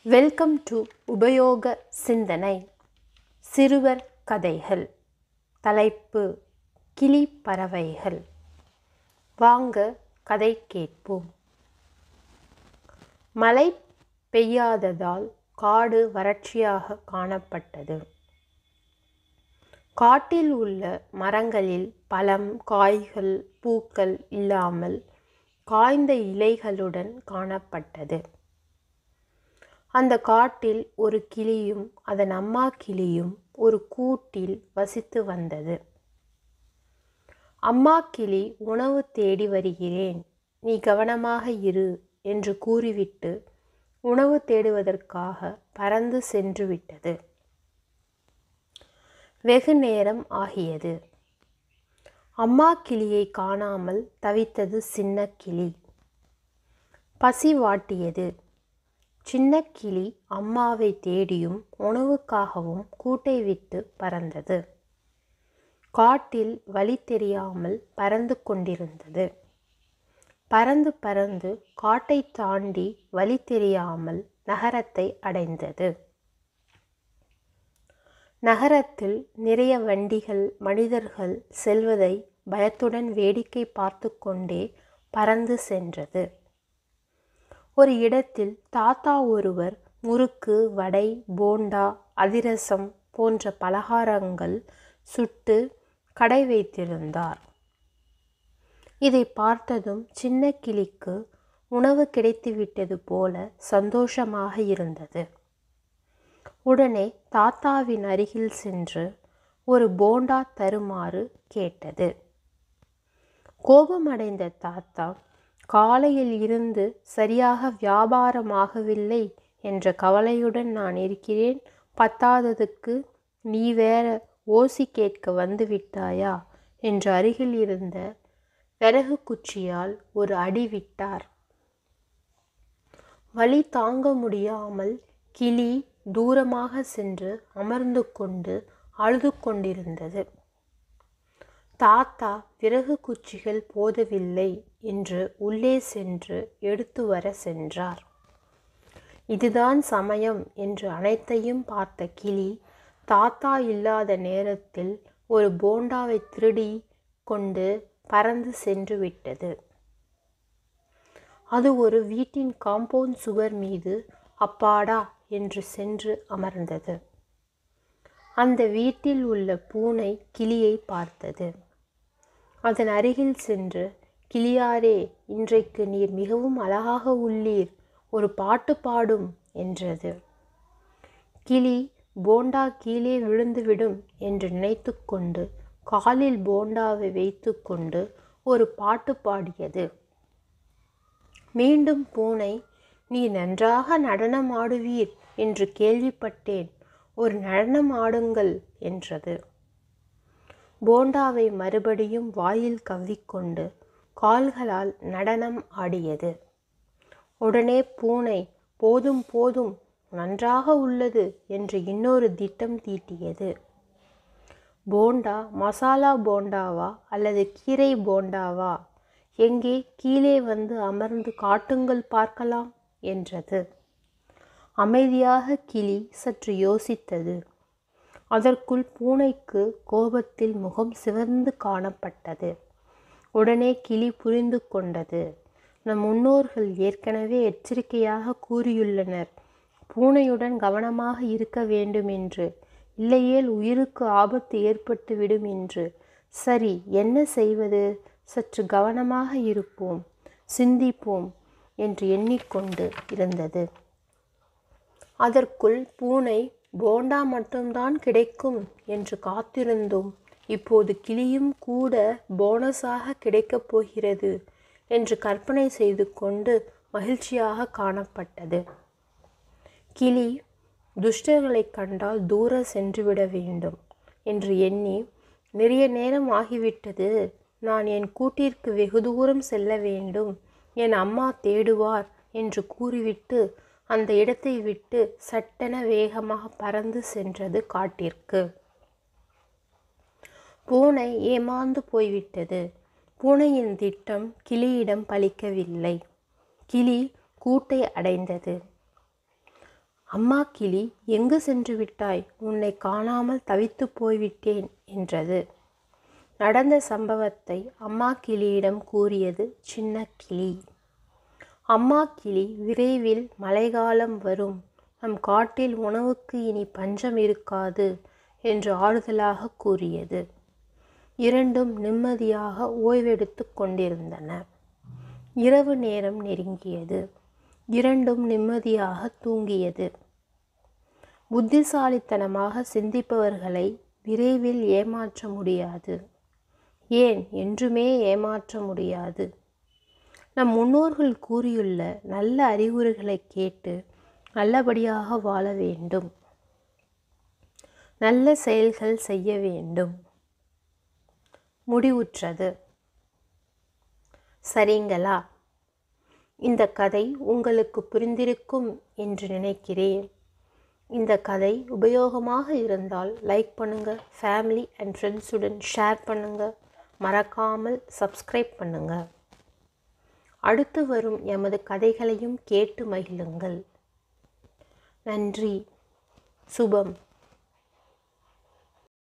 Welcome to உபயோக சிந்தனை. சிறுவர் கதைகள். தலைப்பு கிளி பறவைகள். வாங்க கதை கேட்போம். மழை பெய்யாததால் காடு வறட்சியாக காணப்பட்டது. காட்டில் உள்ள மரங்களில் பழம், காய்கள், பூக்கள் இல்லாமல் காய்ந்த இலைகளுடன் காணப்பட்டது. அந்த காட்டில் ஒரு கிளியும் அதன் அம்மா கிளியும் ஒரு கூட்டில் வசித்து வந்தது. அம்மா கிளி உணவு தேடி வருகிறேன், நீ கவனமாக இரு என்று கூறிவிட்டு உணவு தேடுவதற்காக பறந்து சென்று விட்டது. வெகு நேரம் ஆகியது. அம்மா கிளியை காணாமல் தவித்தது சின்ன கிளி. பசி வாட்டியது. சின்ன கிளி அம்மாவை தேடியும் உணவுக்காகவும் கூட்டை விட்டு பறந்தது. காட்டில் வழி தெரியாமல் பறந்து கொண்டிருந்தது. பறந்து பறந்து காட்டை தாண்டி வழி தெரியாமல் நகரத்தை அடைந்தது. நகரத்தில் நிறைய வண்டிகள், மனிதர்கள் செல்வதை பயத்துடன் வேடிக்கை பார்த்து கொண்டே பறந்து சென்றது. ஒரு இடத்தில் தாத்தா ஒருவர் முறுக்கு, வடை, போண்டா, அதிரசம் போன்ற பலகாரங்கள் சுட்டு கடை வைத்திருந்தார். இதை பார்த்ததும் சின்ன கிளிக்கு உணவு கிடைத்துவிட்டது போல சந்தோஷமாக இருந்தது. உடனே தாத்தாவின் அருகில் சென்று ஒரு போண்டா தருமாறு கேட்டது. கோபமடைந்த தாத்தா, காலையில் இருந்து சரியாக வியாபாரமாகவில்லை என்ற கவலையுடன் நான் இருக்கிறேன், பத்தாததுக்கு நீ வேற ஓசி கேட்க வந்து விட்டாயா என்று அருகில் இருந்த விறகு குச்சியால் ஒரு அடி விட்டார். வலி தாங்க முடியாமல் கிளி தூரமாக சென்று அமர்ந்து கொண்டு அழுது கொண்டிருந்தது. தாத்தா விறகு குச்சிகள் போதவில்லை என்று உள்ளே சென்று எடுத்து வர சென்றார். இதுதான் சமயம் என்று அனைத்தையும் பார்த்த கிளி தாத்தா இல்லாத நேரத்தில் ஒரு போண்டாவை திருடி கொண்டு பறந்து சென்று விட்டது. அது ஒரு வீட்டின் காம்பவுண்ட் சுவர் மீது அப்பாடா என்று சென்று அமர்ந்தது. அந்த வீட்டில் உள்ள பூனை கிளியை பார்த்தது. அதன் அருகில் சென்று, கிளியாரே, இன்றைக்கு நீர் மிகவும் அழகாக உள்ளீர், ஒரு பாட்டு பாடும் என்றது. கிளி போண்டா கீழே விழுந்துவிடும் என்று நினைத்து கொண்டு காலில் போண்டாவை வைத்து கொண்டு ஒரு பாட்டு பாடியது. மீண்டும் பூனை, நீ நன்றாக நடனம் ஆடுவீர் என்று கேள்விப்பட்டேன், ஒரு நடனம் ஆடுங்கள் என்றது. போண்டாவை மறுபடியும் வாயில் கவ்விக்கொண்டு கால்களால் நடனம் ஆடியது. உடனே பூனை, போதும் போதும், நன்றாக உள்ளது என்று இன்னொரு திட்டம் தீட்டியது. போண்டா மசாலா போண்டாவா அல்லது கீரை போண்டாவா? எங்கே, கீழே வந்து அமர்ந்து காட்டுங்கள் பார்க்கலாம் என்றது. அமைதியாக கிளி சற்று யோசித்தது. அதற்குள் பூனைக்கு கோபத்தில் முகம் சிவந்து காணப்பட்டது. உடனே கிளி புரிந்து கொண்டது. நம் முன்னோர்கள் ஏற்கனவே எச்சரிக்கையாக கூறியுள்ளனர், பூனையுடன் கவனமாக இருக்க வேண்டும் என்று, இல்லையேல் உயிருக்கு ஆபத்து ஏற்பட்டுவிடும் என்று. சரி, என்ன செய்வது? சற்று கவனமாக இருப்போம், சிந்திப்போம் என்று எண்ணிக்கொண்டு இருந்தது. அதற்குள் பூனை, போண்டா மட்டும்தான் கிடைக்கும் என்று காத்திருந்தோம், இப்போது கிளியும் கூட போனஸாக கிடைக்கப் போகிறது என்று கற்பனை செய்து கொண்டு மகிழ்ச்சியாக காணப்பட்டது. கிளி துஷ்டர்களை கண்டால் தூர சென்றுவிட வேண்டும் என்று எண்ணி, நிறைய நேரம் ஆகிவிட்டது, நான் என் கூட்டிற்கு வெகு தூரம் செல்ல வேண்டும், என் அம்மா தேடுவார் என்று கூறிவிட்டு அந்த இடத்தை விட்டு சட்டென வேகமாக பறந்து சென்றது காட்டிற்கு. பூனை ஏமாந்து போய்விட்டது. பூனையின் திட்டம் கிளியிடம் பலிக்கவில்லை. கிளி கூட்டை அடைந்தது. அம்மா கிளி எங்கு சென்று விட்டாய்? உன்னை காணாமல் தவித்து போய்விட்டேன் என்றது. நடந்த சம்பவத்தை அம்மா கிளியிடம் கூறியது சின்ன கிளி. அம்மா கிளி விரைவில் மழைக்காலம் வரும், நம் காட்டில் உணவுக்கு இனி பஞ்சம் இருக்காது என்று ஆறுதலாக கூறியது. இரண்டும் நிம்மதியாக ஓய்வெடுத்து கொண்டிருந்தன. இரவு நேரம் நெருங்கியது. இரண்டும் நிம்மதியாக தூங்கியது. புத்திசாலித்தனமாக சிந்திப்பவர்களை விரைவில் ஏமாற்ற முடியாது. ஏன் என்றுமே ஏமாற்ற முடியாது. நம் முன்னோர்கள் கூறியுள்ள நல்ல அறிவுரைகளை கேட்டு நல்லபடியாக வாழ வேண்டும். நல்ல செயல்கள் செய்ய வேண்டும். முடிவுற்றது. சரிங்களா? இந்த கதை உங்களுக்கு புரிந்திருக்கும் என்று நினைக்கிறேன். இந்த கதை உபயோகமாக இருந்தால் லைக் பண்ணுங்க, ஃபேமிலி அண்ட் ஃப்ரெண்ட்ஸுடன் ஷேர் பண்ணுங்க, மறக்காமல் சப்ஸ்கிரைப் பண்ணுங்க. அடுத்து வரும் எமது கதைகளையும் கேட்டு மகிழுங்கள். நன்றி. சுபம்.